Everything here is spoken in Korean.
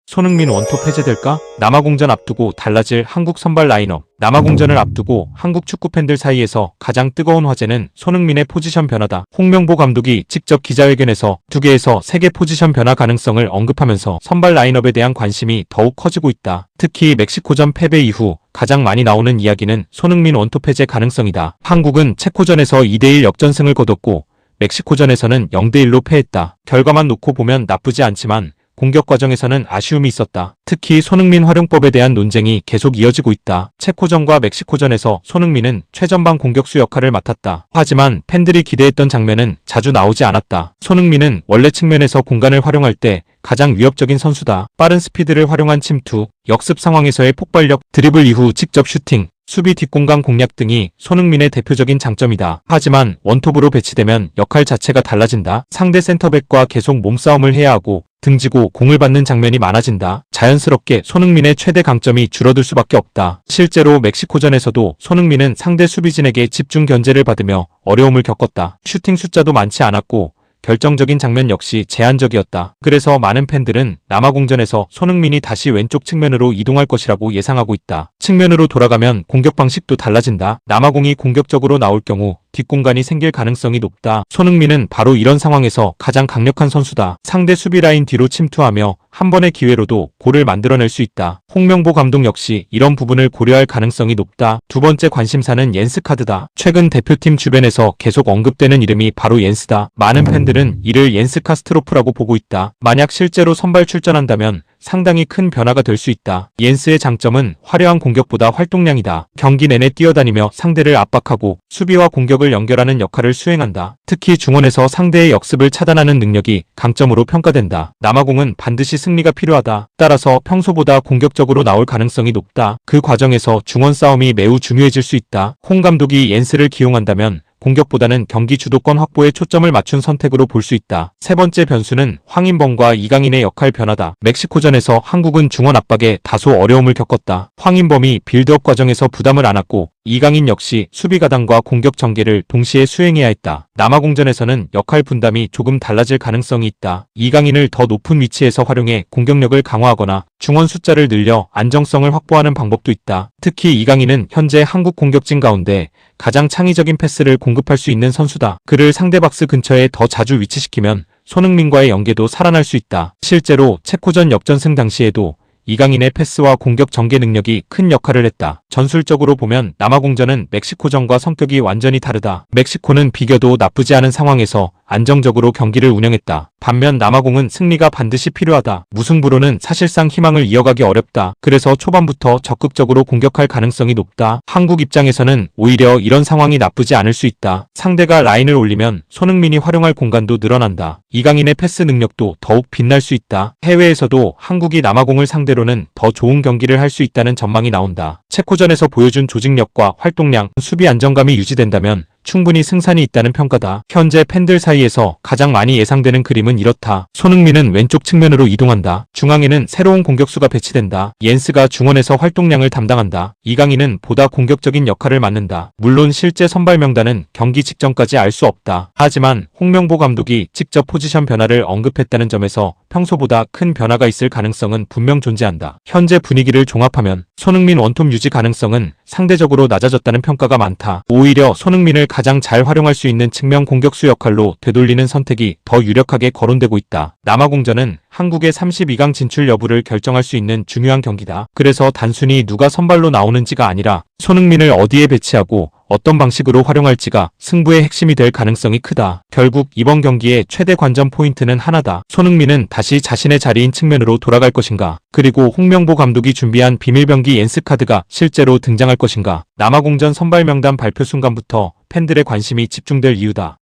손흥민 원톱 해제될까? 남아공전 앞두고 달라질 한국 선발 라인업. 남아공전을 앞두고 한국 축구 팬들 사이에서 가장 뜨거운 화제는 손흥민의 포지션 변화다. 홍명보 감독이 직접 기자회견에서 2개에서 3개 포지션 변화 가능성을 언급하면서 선발 라인업에 대한 관심이 더욱 커지고 있다. 특히 멕시코전 패배 이후 가장 많이 나오는 이야기는 손흥민 원톱 해제 가능성이다. 한국은 체코전에서 2대1 역전승을 거뒀고 멕시코전에서는 0대1로 패했다. 결과만 놓고 보면 나쁘지 않지만 공격 과정에서는 아쉬움이 있었다. 특히 손흥민 활용법에 대한 논쟁이 계속 이어지고 있다. 체코전과 멕시코전에서 손흥민은 최전방 공격수 역할을 맡았다. 하지만 팬들이 기대했던 장면은 자주 나오지 않았다. 손흥민은 원래 측면에서 공간을 활용할 때 가장 위협적인 선수다. 빠른 스피드를 활용한 침투, 역습 상황에서의 폭발력, 드리블 이후 직접 슈팅, 수비 뒷공간 공략 등이 손흥민의 대표적인 장점이다. 하지만 원톱으로 배치되면 역할 자체가 달라진다. 상대 센터백과 계속 몸싸움을 해야 하고 등지고 공을 받는 장면이 많아진다. 자연스럽게 손흥민의 최대 강점이 줄어들 수밖에 없다. 실제로 멕시코전에서도 손흥민은 상대 수비진에게 집중 견제를 받으며 어려움을 겪었다. 슈팅 숫자도 많지 않았고 결정적인 장면 역시 제한적이었다. 그래서 많은 팬들은 남아공전에서 손흥민이 다시 왼쪽 측면으로 이동할 것이라고 예상하고 있다. 측면으로 돌아가면 공격 방식도 달라진다. 남아공이 공격적으로 나올 경우 뒷공간이 생길 가능성이 높다. 손흥민은 바로 이런 상황에서 가장 강력한 선수다. 상대 수비 라인 뒤로 침투하며 한 번의 기회로도 골을 만들어낼 수 있다. 홍명보 감독 역시 이런 부분을 고려할 가능성이 높다. 두 번째 관심사는 옌스 카드다. 최근 대표팀 주변에서 계속 언급되는 이름이 바로 옌스다. 많은 팬들은 이를 옌스 카스트로프라고 보고 있다. 만약 실제로 선발 출전한다면 상당히 큰 변화가 될 수 있다. 옌스의 장점은 화려한 공격보다 활동량이다. 경기 내내 뛰어다니며 상대를 압박하고 수비와 공격을 연결하는 역할을 수행한다. 특히 중원에서 상대의 역습을 차단하는 능력이 강점으로 평가된다. 남아공은 반드시 승리가 필요하다. 따라서 평소보다 공격적으로 나올 가능성이 높다. 그 과정에서 중원 싸움이 매우 중요해질 수 있다. 홍 감독이 옌스를 기용한다면 공격보다는 경기 주도권 확보에 초점을 맞춘 선택으로 볼 수 있다. 세 번째 변수는 황인범과 이강인의 역할 변화다. 멕시코전에서 한국은 중원 압박에 다소 어려움을 겪었다. 황인범이 빌드업 과정에서 부담을 안았고 이강인 역시 수비 가담과 공격 전개를 동시에 수행해야 했다. 남아공전에서는 역할 분담이 조금 달라질 가능성이 있다. 이강인을 더 높은 위치에서 활용해 공격력을 강화하거나 중원 숫자를 늘려 안정성을 확보하는 방법도 있다. 특히 이강인은 현재 한국 공격진 가운데 가장 창의적인 패스를 공급할 수 있는 선수다. 그를 상대 박스 근처에 더 자주 위치시키면 손흥민과의 연계도 살아날 수 있다. 실제로 체코전 역전승 당시에도 이강인의 패스와 공격 전개 능력이 큰 역할을 했다. 전술적으로 보면 남아공전은 멕시코전과 성격이 완전히 다르다. 멕시코는 비겨도 나쁘지 않은 상황에서 안정적으로 경기를 운영했다. 반면 남아공은 승리가 반드시 필요하다. 무승부로는 사실상 희망을 이어가기 어렵다. 그래서 초반부터 적극적으로 공격할 가능성이 높다. 한국 입장에서는 오히려 이런 상황이 나쁘지 않을 수 있다. 상대가 라인을 올리면 손흥민이 활용할 공간도 늘어난다. 이강인의 패스 능력도 더욱 빛날 수 있다. 해외에서도 한국이 남아공을 상대로는 더 좋은 경기를 할 수 있다는 전망이 나온다. 체코전에서 보여준 조직력과 활동량, 수비 안정감이 유지된다면 충분히 승산이 있다는 평가다. 현재 팬들 사이에서 가장 많이 예상되는 그림은 이렇다. 손흥민은 왼쪽 측면으로 이동한다. 중앙에는 새로운 공격수가 배치된다. 옌스가 중원에서 활동량을 담당한다. 이강인은 보다 공격적인 역할을 맡는다. 물론 실제 선발 명단은 경기 직전까지 알 수 없다. 하지만 홍명보 감독이 직접 포지션 변화를 언급했다는 점에서 평소보다 큰 변화가 있을 가능성은 분명 존재한다. 현재 분위기를 종합하면 손흥민 원톱 유지 가능성은 상대적으로 낮아졌다는 평가가 많다. 오히려 손흥민을 가장 잘 활용할 수 있는 측면 공격수 역할로 되돌리는 선택이 더 유력하게 거론되고 있다. 남아공전은 한국의 32강 진출 여부를 결정할 수 있는 중요한 경기다. 그래서 단순히 누가 선발로 나오는지가 아니라 손흥민을 어디에 배치하고 어떤 방식으로 활용할지가 승부의 핵심이 될 가능성이 크다. 결국 이번 경기의 최대 관전 포인트는 하나다. 손흥민은 다시 자신의 자리인 측면으로 돌아갈 것인가? 그리고 홍명보 감독이 준비한 비밀병기 옌스 카드가 실제로 등장할 것인가? 남아공전 선발 명단 발표 순간부터 팬들의 관심이 집중될 이유다.